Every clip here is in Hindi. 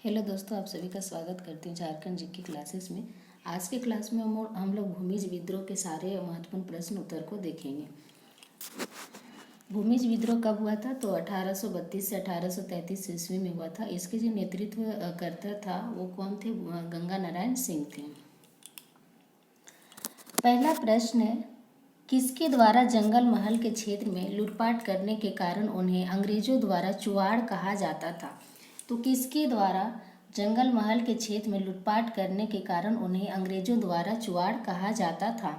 हेलो दोस्तों, आप सभी का स्वागत करती हूँ झारखंड जीके क्लासेस में। आज के क्लास में हम लोग भूमिज विद्रोह के सारे महत्वपूर्ण प्रश्न उत्तर को देखेंगे। भूमिज विद्रोह कब हुआ था? तो 1832 से 1833 ईस्वी में हुआ था। इसके जो नेतृत्व करता था वो कौन थे? गंगा नारायण सिंह थे। पहला प्रश्न है, किसके द्वारा जंगल महल के क्षेत्र में लूटपाट करने के कारण उन्हें अंग्रेजों द्वारा चुआड़ कहा जाता था? तो किसके द्वारा जंगल महल के क्षेत्र में लूटपाट करने के कारण उन्हें अंग्रेजों द्वारा चुआड़ कहा जाता था?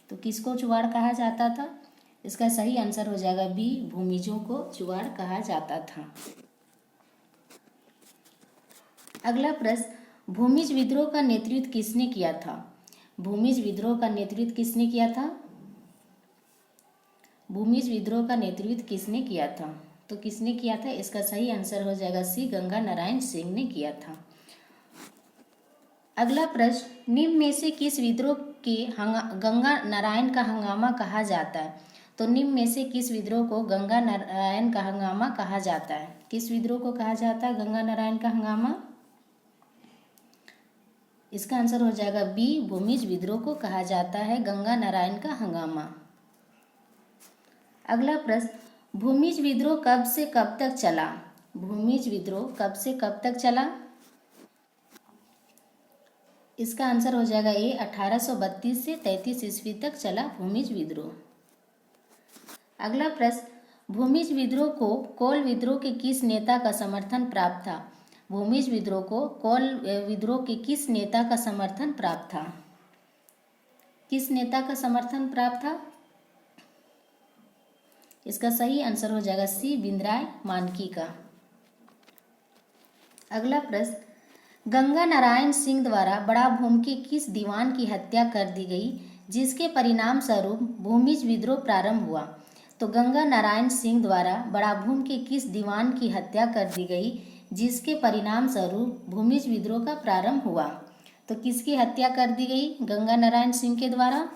तो किसको चुआड़ कहा जाता था? इसका सही आंसर हो जाएगा बी, भूमिजों को चुआड़ कहा जाता था। अगला प्रश्न, भूमिज विद्रोह का नेतृत्व किसने किया था? भूमिज विद्रोह का नेतृत्व किसने किया था? भूमिज विद्रोह का नेतृत्व किसने किया था? तो किसने किया था? इसका सही आंसर हो जाएगा सी, गंगा नारायण सिंह ने किया था। अगला प्रश्न, निम्न में से किस विद्रोह के गंगा नारायण का हंगामा कहा जाता है? तो निम्न में से किस विद्रोह को गंगा नारायण का हंगामा कहा जाता है? किस विद्रोह को कहा जाता है गंगा नारायण का हंगामा? इसका आंसर हो जाएगा बी, भूमिज विद्रोह को कहा जाता है गंगा नारायण का हंगामा। अगला प्रश्न, भूमिज विद्रोह कब से कब तक चला? भूमिज विद्रोह कब से कब तक चला? इसका आंसर हो जाएगा ए, 1832 से 33 ईस्वी तक चला भूमिज विद्रोह। अगला प्रश्न, भूमिज विद्रोह को कोल विद्रोह के किस नेता का समर्थन प्राप्त था? भूमिज विद्रोह को कोल विद्रोह के किस नेता का समर्थन प्राप्त था? किस नेता का समर्थन प्राप्त था? इसका सही आंसर हो जाएगा सी, भीमराव मानकी का। अगला प्रश्न, गंगा नारायण सिंह द्वारा बड़ा भूम के किस दीवान की हत्या कर दी गई जिसके परिणाम स्वरूप भूमिज विद्रोह प्रारंभ हुआ? तो गंगा नारायण सिंह द्वारा बड़ा भूम के किस दीवान की हत्या कर दी गई जिसके परिणाम स्वरूप भूमिज विद्रोह का प्रारंभ हुआ? तो किसकी हत्या कर दी गई गंगा नारायण सिंह के द्वारा?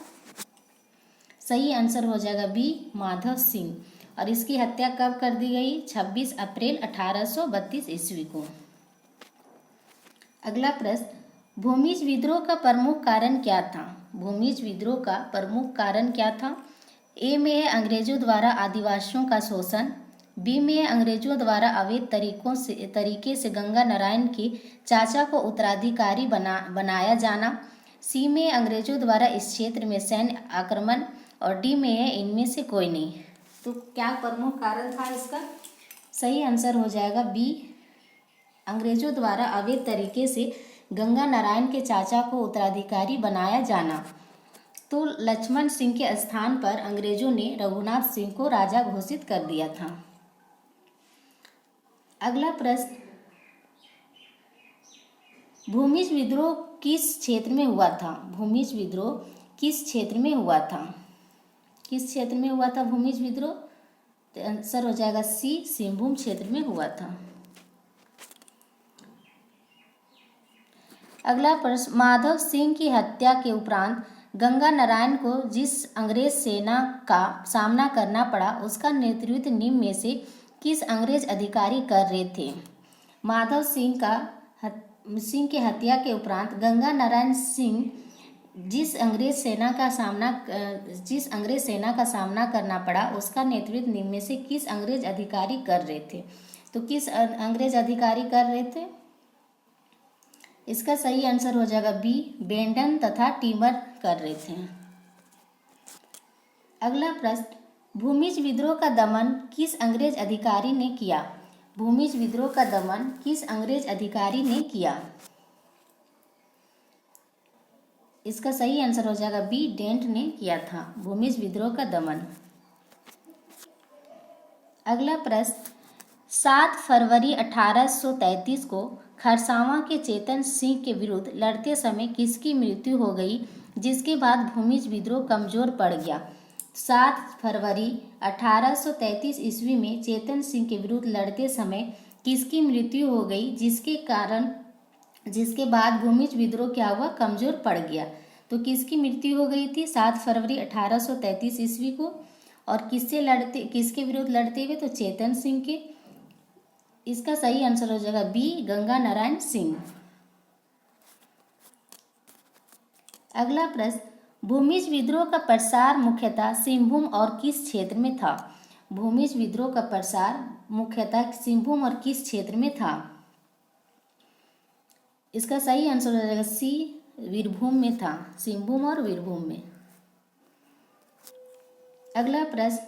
सही आंसर हो जाएगा बी, माधव सिंह। और इसकी हत्या कब कर दी गई? 26 अप्रैल 1832 ईस्वी को। अगला प्रश्न, भूमिज विद्रोह का प्रमुख कारण क्या था? भूमिज विद्रोह का प्रमुख कारण क्या था? ए में है अंग्रेजों द्वारा आदिवासियों का शोषण, बी में है अंग्रेजों द्वारा अवैध तरीके से गंगा नारायण के चाचा को उत्तराधिकारी बनाया जाना, सी में है अंग्रेजों द्वारा इस क्षेत्र में सैन्य आक्रमण, और डी में है इनमें से कोई नहीं। तो क्या प्रमुख कारण था इसका? सही आंसर हो जाएगा बी, अंग्रेजों द्वारा अवैध तरीके से गंगा नारायण के चाचा को उत्तराधिकारी बनाया जाना। तो लक्ष्मण सिंह के स्थान पर अंग्रेजों ने रघुनाथ सिंह को राजा घोषित कर दिया था। अगला प्रश्न, भूमिज विद्रोह किस क्षेत्र में हुआ था? भूमिज विद्रोह किस क्षेत्र में हुआ था? किस क्षेत्र में हुआ था भूमिज विद्रोह? तो आंसर हो जाएगा सी, सिंहभूम क्षेत्र में हुआ था। अगला प्रश्न, माधव सिंह की हत्या के उपरांत गंगा नारायण को जिस अंग्रेज सेना का सामना करना पड़ा उसका नेतृत्व निम्न में से किस अंग्रेज अधिकारी कर रहे थे? माधव सिंह की हत्या के उपरांत गंगा नारायण सिंह जिस अंग्रेज सेना का सामना करना पड़ा उसका नेतृत्व निम्न में से किस अंग्रेज अधिकारी कर रहे थे? तो किस अंग्रेज अधिकारी कर रहे थे? इसका सही आंसर हो जाएगा बी, बेंडन तथा टीमर कर रहे थे। अगला प्रश्न, भूमिज विद्रोह का दमन किस अंग्रेज अधिकारी ने किया? भूमिज विद्रोह का दमन किस अंग्रेज अधिकारी ने किया? इसका सही आंसर हो जाएगा बी, डेंट ने किया था भूमिज विद्रोह का दमन। अगला प्रश्न, 7 फरवरी 1833 को खरसावां के चेतन सिंह के विरुद्ध लड़ते समय किसकी मृत्यु हो गई जिसके बाद भूमिज विद्रोह कमजोर पड़ गया? 7 फरवरी 1833 ईस्वी में चेतन सिंह के विरुद्ध लड़ते समय किसकी मृत्यु हो गई जिसके बाद भूमिज विद्रोह क्या हुआ? कमजोर पड़ गया। तो किसकी मृत्यु हो गई थी 7 फरवरी 1833 ईस्वी को? और किसके विरुद्ध लड़ते हुए? तो चेतन सिंह के। इसका सही आंसर हो जाएगा बी, गंगा नारायण सिंह। अगला प्रश्न, भूमिज विद्रोह का प्रसार मुख्यतः सिंहभूम और किस क्षेत्र में था? भूमिज विद्रोह का प्रसार मुख्यतः सिंहभूम और किस क्षेत्र में था? इसका सही आंसर हो जाएगा सी, वीरभूम में था, सिंहभूम और वीरभूम में। अगला प्रश्न,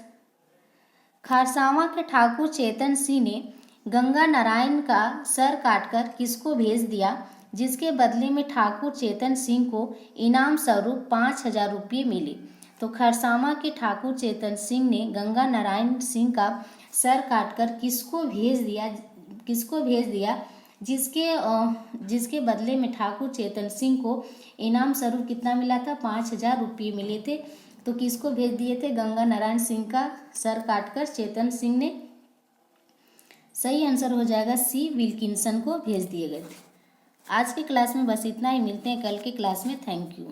खारसावां के ठाकुर चेतन सिंह ने गंगा नारायण का सर काटकर किसको भेज दिया, जिसके बदले में ठाकुर चेतन सिंह को इनाम स्वरूप 5,000 रुपये मिले? तो खरसावां के ठाकुर चेतन सिंह ने गंगा नारायण सिंह का सर काटकर किसको भेज दिया जिसके बदले में ठाकुर चेतन सिंह को इनाम स्वरूप कितना मिला था? 5,000 रुपये मिले थे। तो किसको भेज दिए थे? गंगा नारायण सिंह का सर काटकर चेतन सिंह ने। सही आंसर हो जाएगा सी, विल्किंसन को भेज दिए गए थे। आज के क्लास में बस इतना ही, मिलते हैं कल के क्लास में। Thank you.